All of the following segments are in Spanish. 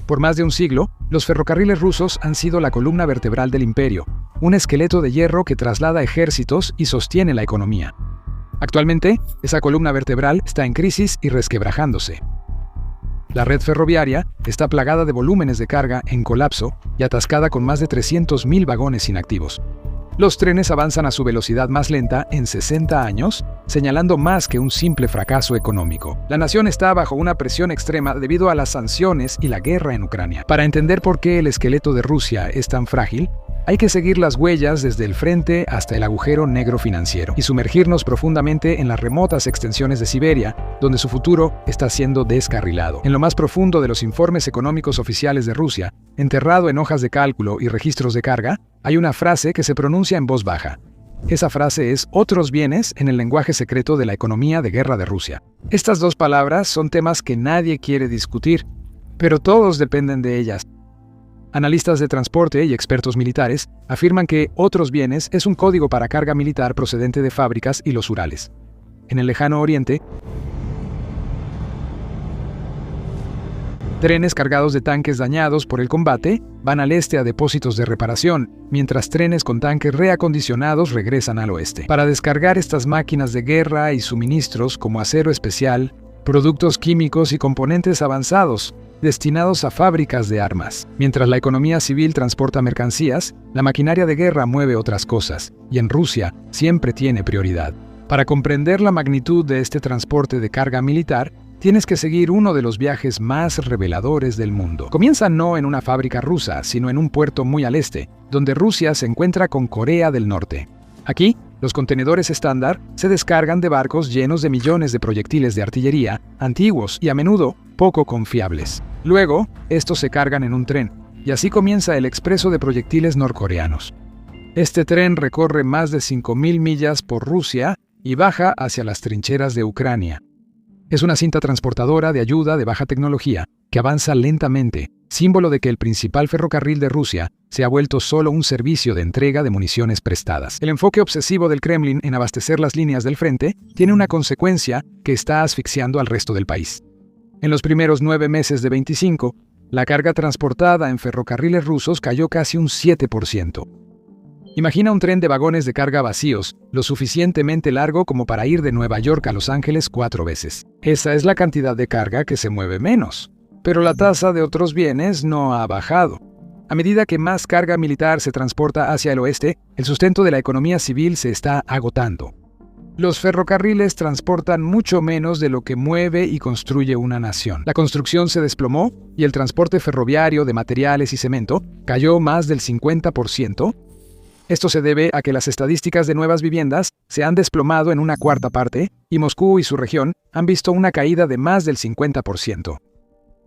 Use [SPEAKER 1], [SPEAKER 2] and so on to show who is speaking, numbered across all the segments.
[SPEAKER 1] Por más de un siglo, los ferrocarriles rusos han sido la columna vertebral del imperio, un esqueleto de hierro que traslada ejércitos y sostiene la economía. Actualmente, esa columna vertebral está en crisis y resquebrajándose. La red ferroviaria está plagada de volúmenes de carga en colapso y atascada con más de 300.000 vagones inactivos. Los trenes avanzan a su velocidad más lenta en 60 años, señalando más que un simple fracaso económico. La nación está bajo una presión extrema debido a las sanciones y la guerra en Ucrania. Para entender por qué el esqueleto de Rusia es tan frágil, hay que seguir las huellas desde el frente hasta el agujero negro financiero y sumergirnos profundamente en las remotas extensiones de Siberia, donde su futuro está siendo descarrilado. En lo más profundo de los informes económicos oficiales de Rusia, enterrado en hojas de cálculo y registros de carga, hay una frase que se pronuncia en voz baja. Esa frase es "otros bienes" en el lenguaje secreto de la economía de guerra de Rusia. Estas dos palabras son temas que nadie quiere discutir, pero todos dependen de ellas. Analistas de transporte y expertos militares afirman que otros bienes es un código para carga militar procedente de fábricas y los Urales. En el lejano oriente, trenes cargados de tanques dañados por el combate van al este a depósitos de reparación, mientras trenes con tanques reacondicionados regresan al oeste. Para descargar estas máquinas de guerra y suministros como acero especial, productos químicos y componentes avanzados, destinados a fábricas de armas. Mientras la economía civil transporta mercancías, la maquinaria de guerra mueve otras cosas, y en Rusia siempre tiene prioridad. Para comprender la magnitud de este transporte de carga militar, tienes que seguir uno de los viajes más reveladores del mundo. Comienza no en una fábrica rusa, sino en un puerto muy al este, donde Rusia se encuentra con Corea del Norte. Aquí, los contenedores estándar se descargan de barcos llenos de millones de proyectiles de artillería, antiguos y a menudo poco confiables. Luego, estos se cargan en un tren, y así comienza el expreso de proyectiles norcoreanos. Este tren recorre más de 5.000 millas por Rusia y baja hacia las trincheras de Ucrania. Es una cinta transportadora de ayuda de baja tecnología que avanza lentamente, símbolo de que el principal ferrocarril de Rusia se ha vuelto solo un servicio de entrega de municiones prestadas. El enfoque obsesivo del Kremlin en abastecer las líneas del frente tiene una consecuencia que está asfixiando al resto del país. En los primeros 9 meses de 25, la carga transportada en ferrocarriles rusos cayó casi un 7%. Imagina un tren de vagones de carga vacíos, lo suficientemente largo como para ir de Nueva York a Los Ángeles 4 veces. Esa es la cantidad de carga que se mueve menos. Pero la tasa de otros bienes no ha bajado. A medida que más carga militar se transporta hacia el oeste, el sustento de la economía civil se está agotando. Los ferrocarriles transportan mucho menos de lo que mueve y construye una nación. La construcción se desplomó y el transporte ferroviario de materiales y cemento cayó más del 50%. Esto se debe a que las estadísticas de nuevas viviendas se han desplomado en una cuarta parte y Moscú y su región han visto una caída de más del 50%.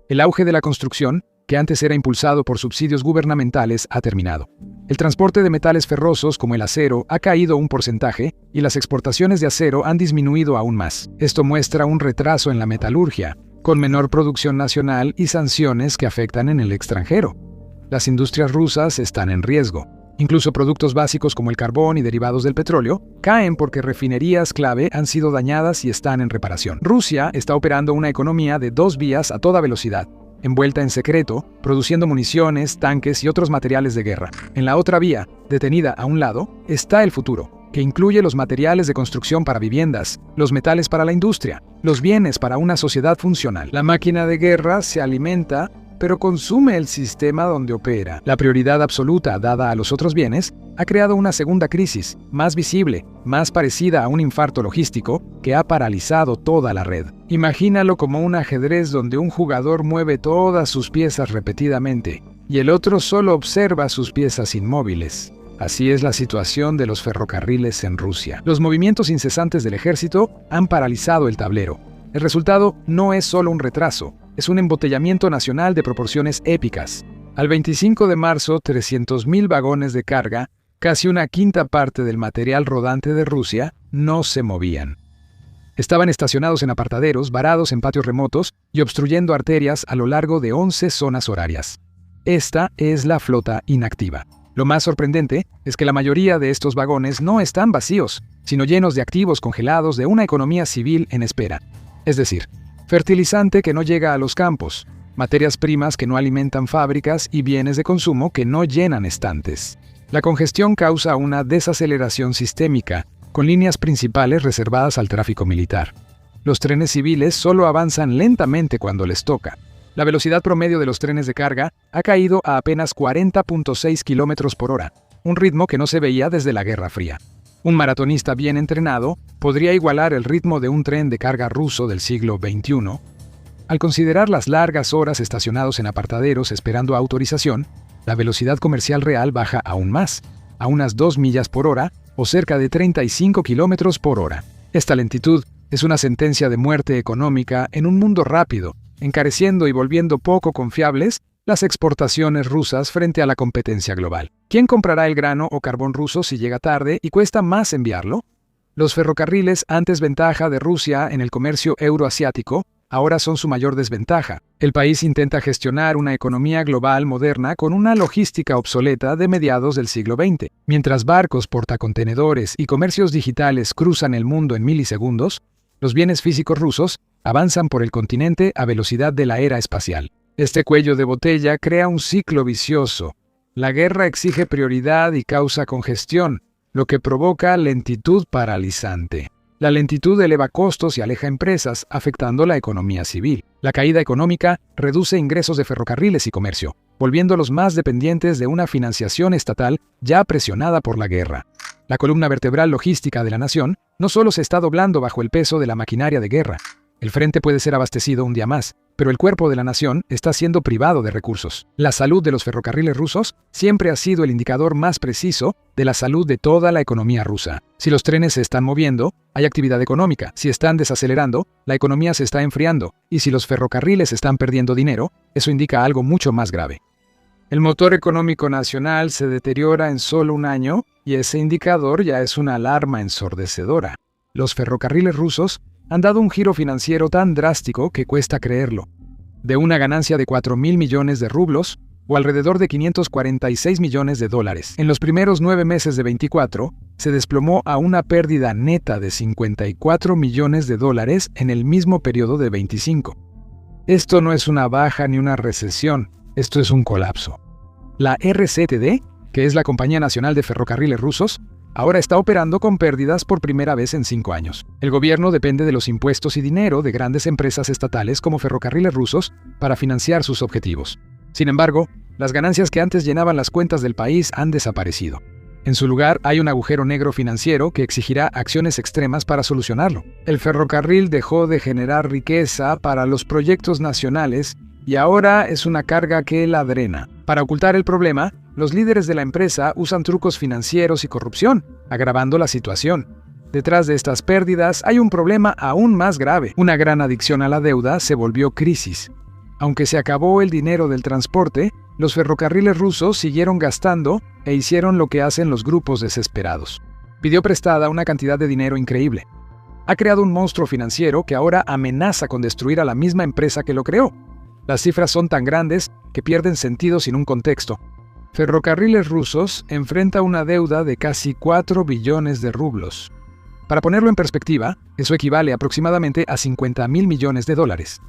[SPEAKER 1] El auge de la construcción, que antes era impulsado por subsidios gubernamentales, ha terminado. El transporte de metales ferrosos como el acero ha caído un porcentaje y las exportaciones de acero han disminuido aún más. Esto muestra un retraso en la metalurgia, con menor producción nacional y sanciones que afectan en el extranjero. Las industrias rusas están en riesgo. Incluso productos básicos como el carbón y derivados del petróleo caen porque refinerías clave han sido dañadas y están en reparación. Rusia está operando una economía de 2 vías a toda velocidad, envuelta en secreto, produciendo municiones, tanques y otros materiales de guerra. En la otra vía, detenida a un lado, está el futuro, que incluye los materiales de construcción para viviendas, los metales para la industria, los bienes para una sociedad funcional. La máquina de guerra se alimenta, pero consume el sistema donde opera. La prioridad absoluta dada a los otros bienes ha creado una segunda crisis, más visible, más parecida a un infarto logístico, que ha paralizado toda la red. Imagínalo como un ajedrez donde un jugador mueve todas sus piezas repetidamente, y el otro solo observa sus piezas inmóviles. Así es la situación de los ferrocarriles en Rusia. Los movimientos incesantes del ejército han paralizado el tablero. El resultado no es solo un retraso, es un embotellamiento nacional de proporciones épicas. Al 25 de marzo, 300.000 vagones de carga, casi una quinta parte del material rodante de Rusia, no se movían. Estaban estacionados en apartaderos, varados en patios remotos y obstruyendo arterias a lo largo de 11 zonas horarias. Esta es la flota inactiva. Lo más sorprendente es que la mayoría de estos vagones no están vacíos, sino llenos de activos congelados de una economía civil en espera. Es decir, fertilizante que no llega a los campos, materias primas que no alimentan fábricas y bienes de consumo que no llenan estantes. La congestión causa una desaceleración sistémica, con líneas principales reservadas al tráfico militar. Los trenes civiles solo avanzan lentamente cuando les toca. La velocidad promedio de los trenes de carga ha caído a apenas 40.6 km por hora, un ritmo que no se veía desde la Guerra Fría. Un maratonista bien entrenado podría igualar el ritmo de un tren de carga ruso del siglo XXI. Al considerar las largas horas estacionados en apartaderos esperando autorización, la velocidad comercial real baja aún más, a unas 2 millas por hora o cerca de 35 kilómetros por hora. Esta lentitud es una sentencia de muerte económica en un mundo rápido, encareciendo y volviendo poco confiables las exportaciones rusas frente a la competencia global. ¿Quién comprará el grano o carbón ruso si llega tarde y cuesta más enviarlo? Los ferrocarriles, antes ventaja de Rusia en el comercio euroasiático, ahora son su mayor desventaja. El país intenta gestionar una economía global moderna con una logística obsoleta de mediados del siglo XX. Mientras barcos, portacontenedores y comercios digitales cruzan el mundo en milisegundos, los bienes físicos rusos avanzan por el continente a velocidad de la era espacial. Este cuello de botella crea un ciclo vicioso. La guerra exige prioridad y causa congestión, lo que provoca lentitud paralizante. La lentitud eleva costos y aleja empresas, afectando la economía civil. La caída económica reduce ingresos de ferrocarriles y comercio, volviéndolos más dependientes de una financiación estatal ya presionada por la guerra. La columna vertebral logística de la nación no solo se está doblando bajo el peso de la maquinaria de guerra. El frente puede ser abastecido un día más, pero el cuerpo de la nación está siendo privado de recursos. La salud de los ferrocarriles rusos siempre ha sido el indicador más preciso de la salud de toda la economía rusa. Si los trenes se están moviendo, hay actividad económica. Si están desacelerando, la economía se está enfriando. Y si los ferrocarriles están perdiendo dinero, eso indica algo mucho más grave. El motor económico nacional se deteriora en solo un año y ese indicador ya es una alarma ensordecedora. Los ferrocarriles rusos han dado un giro financiero tan drástico que cuesta creerlo. De una ganancia de 4.000 millones de rublos, o alrededor de 546 millones de dólares. En los primeros 9 meses de 24, se desplomó a una pérdida neta de 54 millones de dólares en el mismo periodo de 25. Esto no es una baja ni una recesión, esto es un colapso. La RCTD, que es la Compañía Nacional de Ferrocarriles Rusos, ahora está operando con pérdidas por primera vez en 5 años. El gobierno depende de los impuestos y dinero de grandes empresas estatales como Ferrocarriles Rusos para financiar sus objetivos. Sin embargo, las ganancias que antes llenaban las cuentas del país han desaparecido. En su lugar, hay un agujero negro financiero que exigirá acciones extremas para solucionarlo. El ferrocarril dejó de generar riqueza para los proyectos nacionales y ahora es una carga que la drena. Para ocultar el problema, los líderes de la empresa usan trucos financieros y corrupción, agravando la situación. Detrás de estas pérdidas hay un problema aún más grave. Una gran adicción a la deuda se volvió crisis. Aunque se acabó el dinero del transporte, los ferrocarriles rusos siguieron gastando e hicieron lo que hacen los grupos desesperados. Pidió prestada una cantidad de dinero increíble. Ha creado un monstruo financiero que ahora amenaza con destruir a la misma empresa que lo creó. Las cifras son tan grandes que pierden sentido sin un contexto. Ferrocarriles Rusos enfrenta una deuda de casi 4 billones de rublos. Para ponerlo en perspectiva, eso equivale aproximadamente a 50.000 millones de dólares.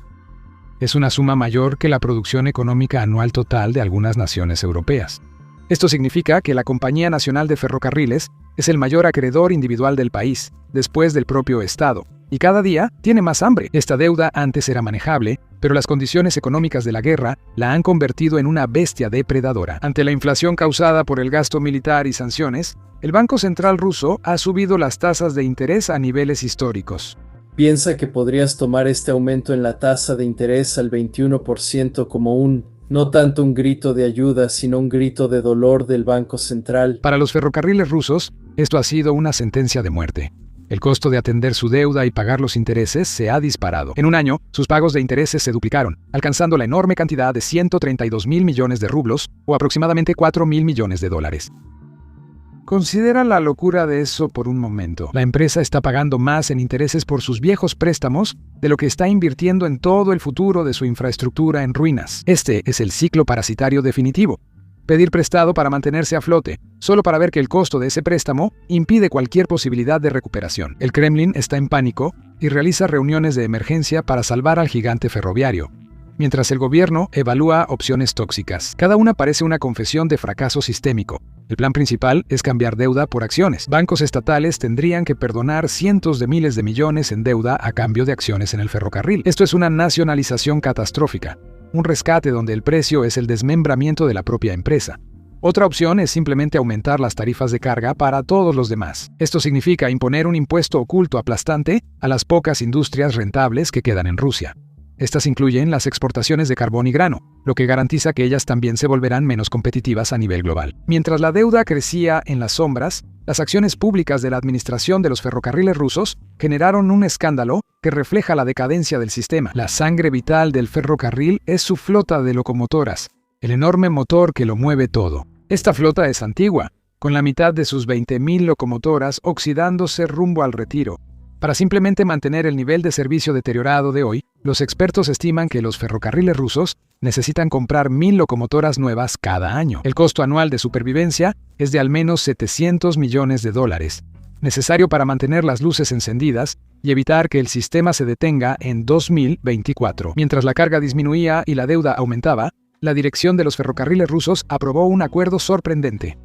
[SPEAKER 1] Es una suma mayor que la producción económica anual total de algunas naciones europeas. Esto significa que la Compañía Nacional de Ferrocarriles es el mayor acreedor individual del país, después del propio Estado, y cada día tiene más hambre. Esta deuda antes era manejable, pero las condiciones económicas de la guerra la han convertido en una bestia depredadora. Ante la inflación causada por el gasto militar y sanciones, el Banco Central ruso ha subido las tasas de interés a niveles históricos.
[SPEAKER 2] Piensa que podrías tomar este aumento en la tasa de interés al 21% como no tanto un grito de ayuda, sino un grito de dolor del Banco Central.
[SPEAKER 1] Para los ferrocarriles rusos, esto ha sido una sentencia de muerte. El costo de atender su deuda y pagar los intereses se ha disparado. En un año, sus pagos de intereses se duplicaron, alcanzando la enorme cantidad de 132.000 millones de rublos, o aproximadamente 4.000 millones de dólares. Considera la locura de eso por un momento. La empresa está pagando más en intereses por sus viejos préstamos de lo que está invirtiendo en todo el futuro de su infraestructura en ruinas. Este es el ciclo parasitario definitivo. Pedir prestado para mantenerse a flote, solo para ver que el costo de ese préstamo impide cualquier posibilidad de recuperación. El Kremlin está en pánico y realiza reuniones de emergencia para salvar al gigante ferroviario. mientras el gobierno evalúa opciones tóxicas. Cada una parece una confesión de fracaso sistémico. El plan principal es cambiar deuda por acciones. Bancos estatales tendrían que perdonar cientos de miles de millones en deuda a cambio de acciones en el ferrocarril. Esto es una nacionalización catastrófica, un rescate donde el precio es el desmembramiento de la propia empresa. Otra opción es simplemente aumentar las tarifas de carga para todos los demás. Esto significa imponer un impuesto oculto aplastante a las pocas industrias rentables que quedan en Rusia. Estas incluyen las exportaciones de carbón y grano, lo que garantiza que ellas también se volverán menos competitivas a nivel global. Mientras la deuda crecía en las sombras, las acciones públicas de la administración de los ferrocarriles rusos generaron un escándalo que refleja la decadencia del sistema. La sangre vital del ferrocarril es su flota de locomotoras, el enorme motor que lo mueve todo. Esta flota es antigua, con la mitad de sus 20.000 locomotoras oxidándose rumbo al retiro. Para simplemente mantener el nivel de servicio deteriorado de hoy, los expertos estiman que los ferrocarriles rusos necesitan comprar 1.000 locomotoras nuevas cada año. El costo anual de supervivencia es de al menos $700 millones, necesario para mantener las luces encendidas y evitar que el sistema se detenga en 2024. Mientras la carga disminuía y la deuda aumentaba, la dirección de los ferrocarriles rusos aprobó un acuerdo sorprendente.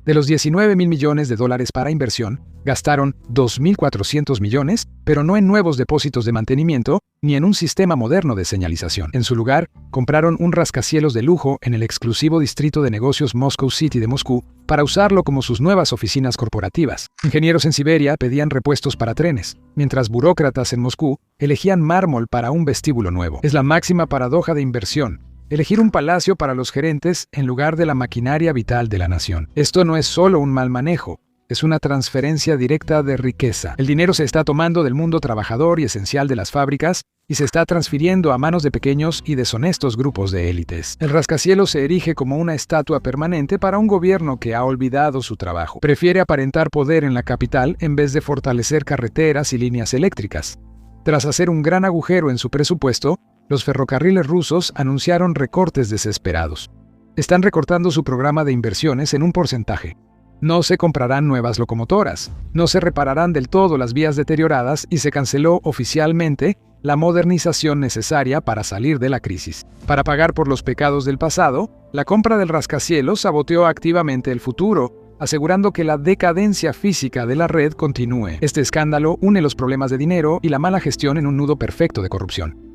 [SPEAKER 1] De los $19.000 millones para inversión, gastaron 2.400 millones, pero no en nuevos depósitos de mantenimiento ni en un sistema moderno de señalización. En su lugar, compraron un rascacielos de lujo en el exclusivo distrito de negocios Moscow City de Moscú para usarlo como sus nuevas oficinas corporativas. Ingenieros en Siberia pedían repuestos para trenes, mientras burócratas en Moscú elegían mármol para un vestíbulo nuevo. Es la máxima paradoja de inversión. Elegir un palacio para los gerentes en lugar de la maquinaria vital de la nación. Esto no es solo un mal manejo, es una transferencia directa de riqueza. El dinero se está tomando del mundo trabajador y esencial de las fábricas y se está transfiriendo a manos de pequeños y deshonestos grupos de élites. El rascacielos se erige como una estatua permanente para un gobierno que ha olvidado su trabajo. Prefiere aparentar poder en la capital en vez de fortalecer carreteras y líneas eléctricas. Tras hacer un gran agujero en su presupuesto, los ferrocarriles rusos anunciaron recortes desesperados. Están recortando su programa de inversiones en un porcentaje. No se comprarán nuevas locomotoras, no se repararán del todo las vías deterioradas y se canceló oficialmente la modernización necesaria para salir de la crisis. Para pagar por los pecados del pasado, la compra del rascacielos saboteó activamente el futuro, asegurando que la decadencia física de la red continúe. Este escándalo une los problemas de dinero y la mala gestión en un nudo perfecto de corrupción.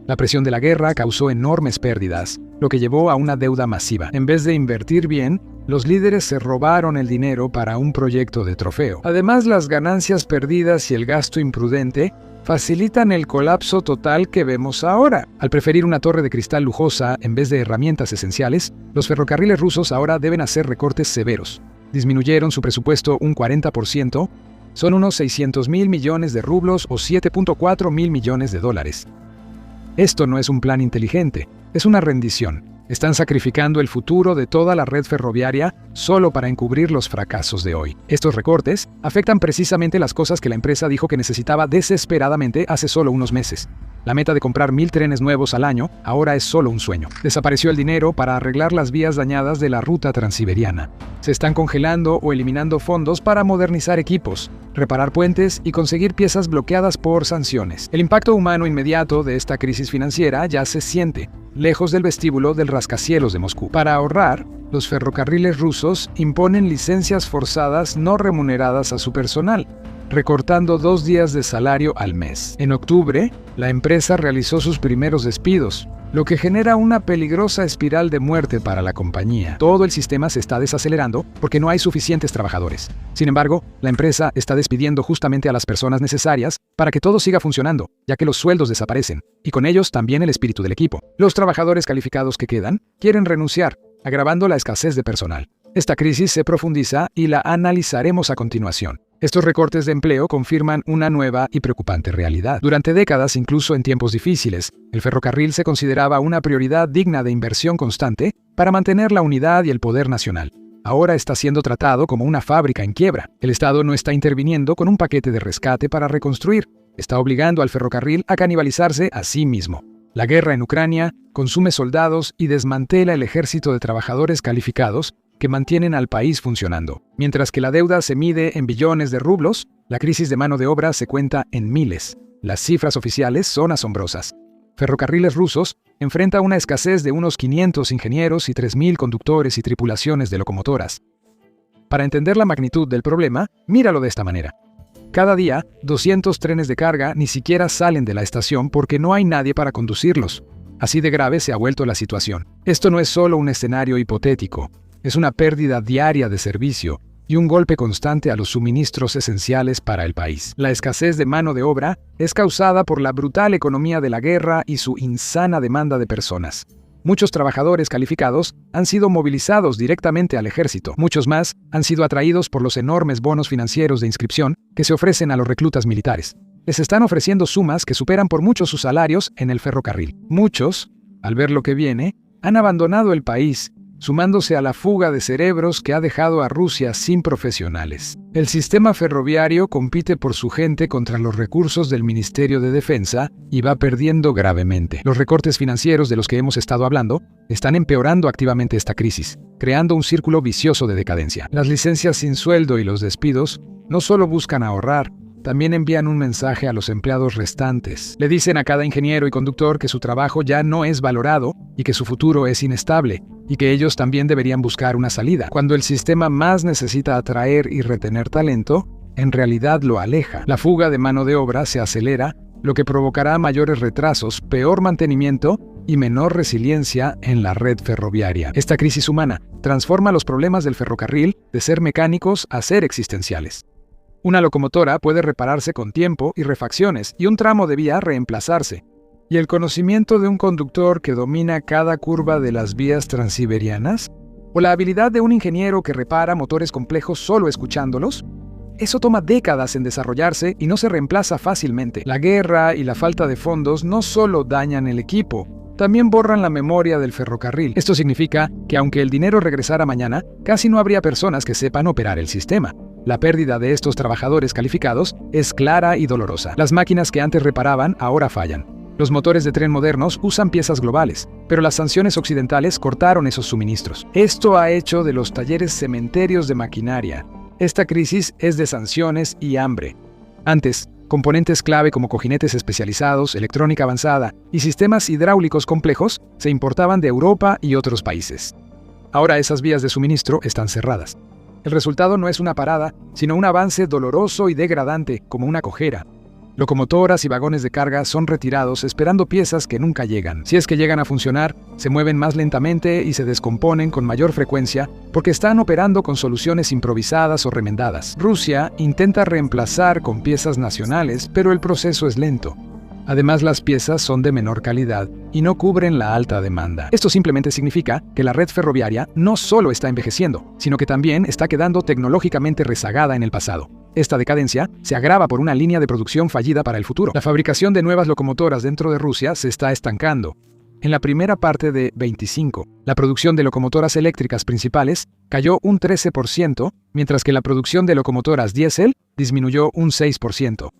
[SPEAKER 1] La presión de la guerra causó enormes pérdidas, lo que llevó a una deuda masiva. En vez de invertir bien, los líderes se robaron el dinero para un proyecto de trofeo. Además, las ganancias perdidas y el gasto imprudente facilitan el colapso total que vemos ahora. Al preferir una torre de cristal lujosa en vez de herramientas esenciales, los ferrocarriles rusos ahora deben hacer recortes severos. Disminuyeron su presupuesto un 40%, son unos 600.000 millones de rublos o 7.4 mil millones de dólares. Esto no es un plan inteligente, es una rendición. Están sacrificando el futuro de toda la red ferroviaria solo para encubrir los fracasos de hoy. Estos recortes afectan precisamente las cosas que la empresa dijo que necesitaba desesperadamente hace solo unos meses. La meta de comprar 1.000 trenes nuevos al año ahora es solo un sueño. Desapareció el dinero para arreglar las vías dañadas de la ruta transiberiana. Se están congelando o eliminando fondos para modernizar equipos, reparar puentes y conseguir piezas bloqueadas por sanciones. El impacto humano inmediato de esta crisis financiera ya se siente, lejos del vestíbulo del rascacielos de Moscú. Para ahorrar, los ferrocarriles rusos imponen licencias forzadas no remuneradas a su personal, recortando 2 días de salario al mes. En octubre, la empresa realizó sus primeros despidos, lo que genera una peligrosa espiral de muerte para la compañía. Todo el sistema se está desacelerando porque no hay suficientes trabajadores. Sin embargo, la empresa está despidiendo justamente a las personas necesarias para que todo siga funcionando, ya que los sueldos desaparecen, y con ellos también el espíritu del equipo. Los trabajadores calificados que quedan quieren renunciar, agravando la escasez de personal. Esta crisis se profundiza y la analizaremos a continuación. Estos recortes de empleo confirman una nueva y preocupante realidad. Durante décadas, incluso en tiempos difíciles, el ferrocarril se consideraba una prioridad digna de inversión constante para mantener la unidad y el poder nacional. Ahora está siendo tratado como una fábrica en quiebra. El Estado no está interviniendo con un paquete de rescate para reconstruir. Está obligando al ferrocarril a canibalizarse a sí mismo. La guerra en Ucrania consume soldados y desmantela el ejército de trabajadores calificados que mantienen al país funcionando. Mientras que la deuda se mide en billones de rublos, la crisis de mano de obra se cuenta en miles. Las cifras oficiales son asombrosas. Ferrocarriles Rusos enfrenta una escasez de unos 500 ingenieros y 3.000 conductores y tripulaciones de locomotoras. Para entender la magnitud del problema, míralo de esta manera. Cada día, 200 trenes de carga ni siquiera salen de la estación porque no hay nadie para conducirlos. Así de grave se ha vuelto la situación. Esto no es solo un escenario hipotético, es una pérdida diaria de servicio y un golpe constante a los suministros esenciales para el país. La escasez de mano de obra es causada por la brutal economía de la guerra y su insana demanda de personas. Muchos trabajadores calificados han sido movilizados directamente al ejército. Muchos más han sido atraídos por los enormes bonos financieros de inscripción que se ofrecen a los reclutas militares. Les están ofreciendo sumas que superan por mucho sus salarios en el ferrocarril. Muchos, al ver lo que viene, han abandonado el país, sumándose a la fuga de cerebros que ha dejado a Rusia sin profesionales. El sistema ferroviario compite por su gente contra los recursos del Ministerio de Defensa y va perdiendo gravemente. Los recortes financieros de los que hemos estado hablando están empeorando activamente esta crisis, creando un círculo vicioso de decadencia. Las licencias sin sueldo y los despidos no solo buscan ahorrar, también envían un mensaje a los empleados restantes. Le dicen a cada ingeniero y conductor que su trabajo ya no es valorado y que su futuro es inestable, y que ellos también deberían buscar una salida. Cuando el sistema más necesita atraer y retener talento, en realidad lo aleja. La fuga de mano de obra se acelera, lo que provocará mayores retrasos, peor mantenimiento y menor resiliencia en la red ferroviaria. Esta crisis humana transforma los problemas del ferrocarril de ser mecánicos a ser existenciales. Una locomotora puede repararse con tiempo y refacciones, y un tramo de vía reemplazarse. ¿Y el conocimiento de un conductor que domina cada curva de las vías transiberianas? ¿O la habilidad de un ingeniero que repara motores complejos solo escuchándolos? Eso toma décadas en desarrollarse y no se reemplaza fácilmente. La guerra y la falta de fondos no solo dañan el equipo, también borran la memoria del ferrocarril. Esto significa que aunque el dinero regresara mañana, casi no habría personas que sepan operar el sistema. La pérdida de estos trabajadores calificados es clara y dolorosa. Las máquinas que antes reparaban ahora fallan. Los motores de tren modernos usan piezas globales, pero las sanciones occidentales cortaron esos suministros. Esto ha hecho de los talleres cementerios de maquinaria. Esta crisis es de sanciones y hambre. Antes, componentes clave como cojinetes especializados, electrónica avanzada y sistemas hidráulicos complejos se importaban de Europa y otros países. Ahora esas vías de suministro están cerradas. El resultado no es una parada, sino un avance doloroso y degradante, como una cojera. Locomotoras y vagones de carga son retirados esperando piezas que nunca llegan. Si es que llegan a funcionar, se mueven más lentamente y se descomponen con mayor frecuencia porque están operando con soluciones improvisadas o remendadas. Rusia intenta reemplazar con piezas nacionales, pero el proceso es lento. Además, las piezas son de menor calidad y no cubren la alta demanda. Esto simplemente significa que la red ferroviaria no solo está envejeciendo, sino que también está quedando tecnológicamente rezagada en el pasado. Esta decadencia se agrava por una línea de producción fallida para el futuro. La fabricación de nuevas locomotoras dentro de Rusia se está estancando. En la primera parte de 25, la producción de locomotoras eléctricas principales cayó un 13%, mientras que la producción de locomotoras diésel disminuyó un 6%.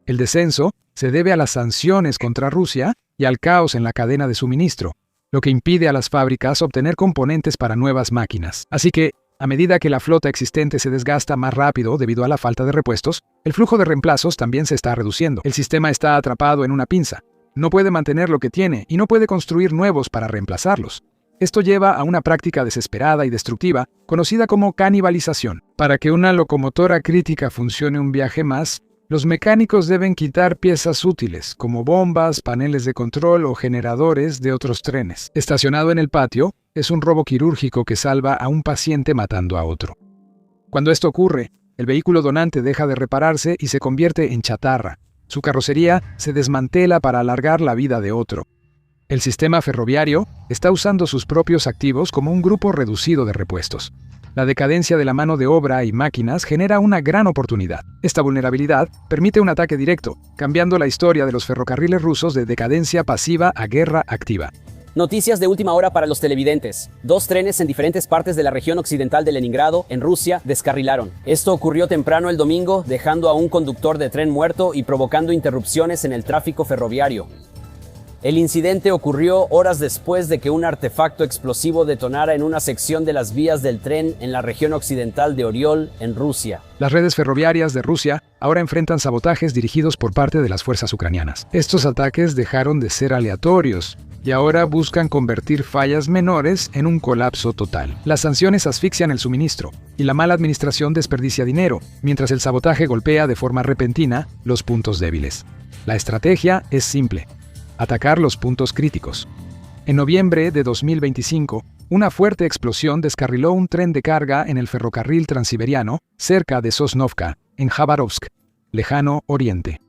[SPEAKER 1] El descenso se debe a las sanciones contra Rusia y al caos en la cadena de suministro, lo que impide a las fábricas obtener componentes para nuevas máquinas. Así que, a medida que la flota existente se desgasta más rápido debido a la falta de repuestos, el flujo de reemplazos también se está reduciendo. El sistema está atrapado en una pinza. No puede mantener lo que tiene y no puede construir nuevos para reemplazarlos. Esto lleva a una práctica desesperada y destructiva, conocida como canibalización. Para que una locomotora crítica funcione un viaje más, los mecánicos deben quitar piezas útiles, como bombas, paneles de control o generadores de otros trenes. Estacionado en el patio, es un robo quirúrgico que salva a un paciente matando a otro. Cuando esto ocurre, el vehículo donante deja de repararse y se convierte en chatarra. Su carrocería se desmantela para alargar la vida de otro. El sistema ferroviario está usando sus propios activos como un grupo reducido de repuestos. La decadencia de la mano de obra y máquinas genera una gran oportunidad. Esta vulnerabilidad permite un ataque directo, cambiando la historia de los ferrocarriles rusos de decadencia pasiva a guerra activa.
[SPEAKER 3] Noticias de última hora para los televidentes. 2 trenes en diferentes partes de la región occidental de Leningrado, en Rusia, descarrilaron. Esto ocurrió temprano el domingo, dejando a un conductor de tren muerto y provocando interrupciones en el tráfico ferroviario. El incidente ocurrió horas después de que un artefacto explosivo detonara en una sección de las vías del tren en la región occidental de Oriol, en Rusia.
[SPEAKER 1] Las redes ferroviarias de Rusia ahora enfrentan sabotajes dirigidos por parte de las fuerzas ucranianas. Estos ataques dejaron de ser aleatorios y ahora buscan convertir fallas menores en un colapso total. Las sanciones asfixian el suministro y la mala administración desperdicia dinero, mientras el sabotaje golpea de forma repentina los puntos débiles. La estrategia es simple: atacar los puntos críticos. En noviembre de 2025, una fuerte explosión descarriló un tren de carga en el ferrocarril transiberiano cerca de Sosnovka, en Khabarovsk, lejano oriente.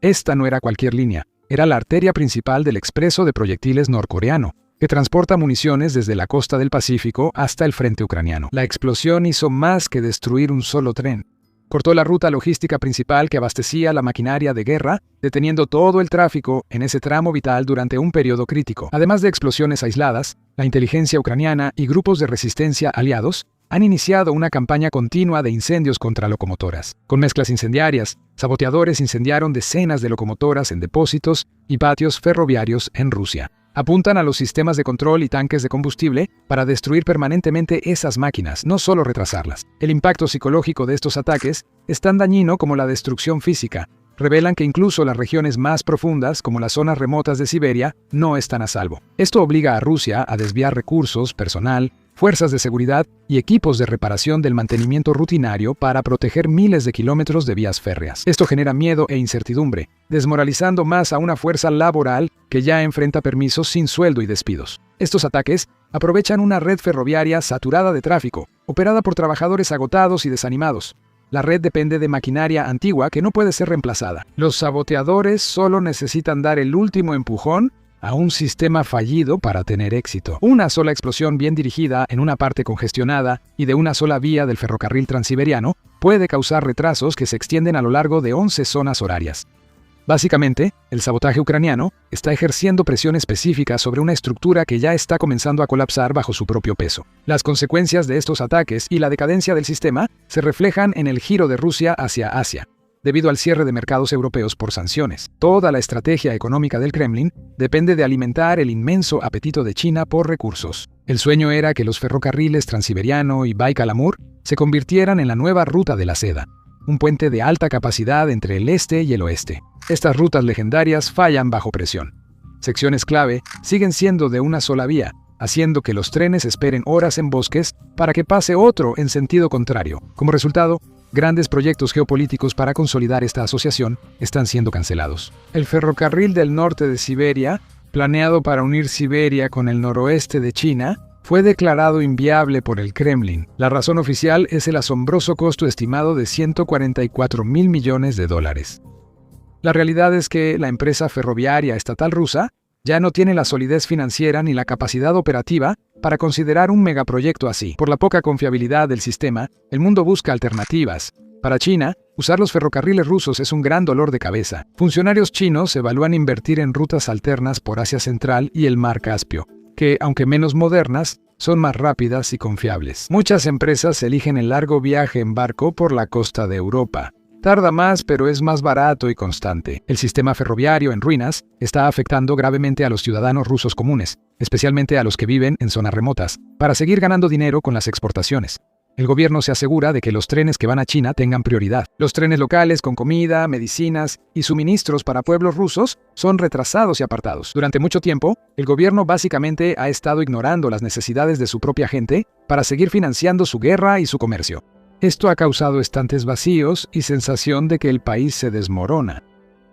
[SPEAKER 1] Esta no era cualquier línea, era la arteria principal del expreso de proyectiles norcoreano, que transporta municiones desde la costa del Pacífico hasta el frente ucraniano. La explosión hizo más que destruir un solo tren. Cortó la ruta logística principal que abastecía la maquinaria de guerra, deteniendo todo el tráfico en ese tramo vital durante un periodo crítico. Además de explosiones aisladas, la inteligencia ucraniana y grupos de resistencia aliados han iniciado una campaña continua de incendios contra locomotoras. Con mezclas incendiarias, saboteadores incendiaron decenas de locomotoras en depósitos y patios ferroviarios en Rusia. Apuntan a los sistemas de control y tanques de combustible para destruir permanentemente esas máquinas, no solo retrasarlas. El impacto psicológico de estos ataques es tan dañino como la destrucción física. Revelan que incluso las regiones más profundas, como las zonas remotas de Siberia, no están a salvo. Esto obliga a Rusia a desviar recursos, personal, fuerzas de seguridad y equipos de reparación del mantenimiento rutinario para proteger miles de kilómetros de vías férreas. Esto genera miedo e incertidumbre, desmoralizando más a una fuerza laboral que ya enfrenta permisos sin sueldo y despidos. Estos ataques aprovechan una red ferroviaria saturada de tráfico, operada por trabajadores agotados y desanimados. La red depende de maquinaria antigua que no puede ser reemplazada. Los saboteadores solo necesitan dar el último empujón a un sistema fallido para tener éxito. Una sola explosión bien dirigida en una parte congestionada y de una sola vía del ferrocarril transiberiano puede causar retrasos que se extienden a lo largo de 11 zonas horarias. Básicamente, el sabotaje ucraniano está ejerciendo presión específica sobre una estructura que ya está comenzando a colapsar bajo su propio peso. Las consecuencias de estos ataques y la decadencia del sistema se reflejan en el giro de Rusia hacia Asia, debido al cierre de mercados europeos por sanciones. Toda la estrategia económica del Kremlin depende de alimentar el inmenso apetito de China por recursos. El sueño era que los ferrocarriles Transiberiano y Baikal-Amur se convirtieran en la nueva ruta de la seda, un puente de alta capacidad entre el este y el oeste. Estas rutas legendarias fallan bajo presión. Secciones clave siguen siendo de una sola vía, haciendo que los trenes esperen horas en bosques para que pase otro en sentido contrario. Como resultado, grandes proyectos geopolíticos para consolidar esta asociación están siendo cancelados. El ferrocarril del norte de Siberia, planeado para unir Siberia con el noroeste de China, fue declarado inviable por el Kremlin. La razón oficial es el asombroso costo estimado de 144.000 millones de dólares. La realidad es que la empresa ferroviaria estatal rusa ya no tiene la solidez financiera ni la capacidad operativa para considerar un megaproyecto así. Por la poca confiabilidad del sistema, el mundo busca alternativas. Para China, usar los ferrocarriles rusos es un gran dolor de cabeza. Funcionarios chinos evalúan invertir en rutas alternas por Asia Central y el Mar Caspio, que, aunque menos modernas, son más rápidas y confiables. Muchas empresas eligen el largo viaje en barco por la costa de Europa. Tarda más, pero es más barato y constante. El sistema ferroviario en ruinas está afectando gravemente a los ciudadanos rusos comunes, especialmente a los que viven en zonas remotas, para seguir ganando dinero con las exportaciones. El gobierno se asegura de que los trenes que van a China tengan prioridad. Los trenes locales con comida, medicinas y suministros para pueblos rusos son retrasados y apartados. Durante mucho tiempo, el gobierno básicamente ha estado ignorando las necesidades de su propia gente para seguir financiando su guerra y su comercio. Esto ha causado estantes vacíos y sensación de que el país se desmorona.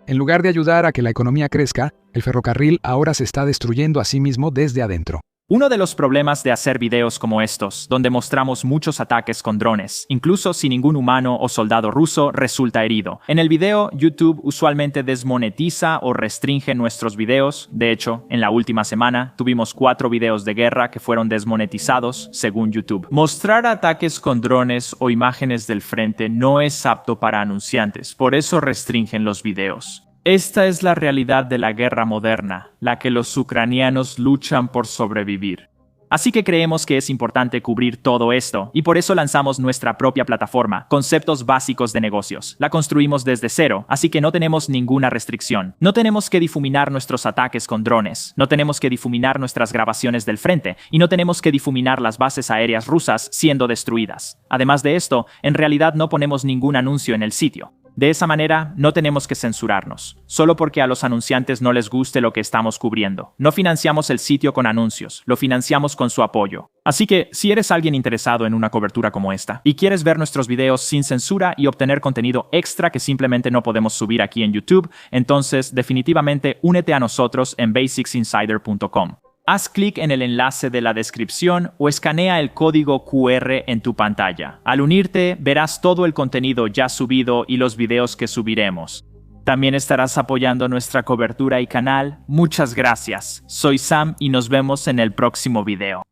[SPEAKER 1] En lugar de ayudar a que la economía crezca, el ferrocarril ahora se está destruyendo a sí mismo desde adentro.
[SPEAKER 4] Uno de los problemas de hacer videos como estos, donde mostramos muchos ataques con drones, incluso si ningún humano o soldado ruso resulta herido. En el video, YouTube usualmente desmonetiza o restringe nuestros videos. De hecho, en la última semana, tuvimos 4 videos de guerra que fueron desmonetizados, según YouTube. Mostrar ataques con drones o imágenes del frente no es apto para anunciantes, por eso restringen los videos. Esta es la realidad de la guerra moderna, la que los ucranianos luchan por sobrevivir. Así que creemos que es importante cubrir todo esto, y por eso lanzamos nuestra propia plataforma, Conceptos Básicos de Negocios. La construimos desde cero, así que no tenemos ninguna restricción. No tenemos que difuminar nuestros ataques con drones, no tenemos que difuminar nuestras grabaciones del frente, y no tenemos que difuminar las bases aéreas rusas siendo destruidas. Además de esto, en realidad no ponemos ningún anuncio en el sitio. De esa manera, no tenemos que censurarnos, solo porque a los anunciantes no les guste lo que estamos cubriendo. No financiamos el sitio con anuncios, lo financiamos con su apoyo. Así que, si eres alguien interesado en una cobertura como esta, y quieres ver nuestros videos sin censura y obtener contenido extra que simplemente no podemos subir aquí en YouTube, entonces definitivamente únete a nosotros en basicsinsider.com. Haz clic en el enlace de la descripción o escanea el código QR en tu pantalla. Al unirte, verás todo el contenido ya subido y los videos que subiremos. También estarás apoyando nuestra cobertura y canal. Muchas gracias. Soy Sam y nos vemos en el próximo video.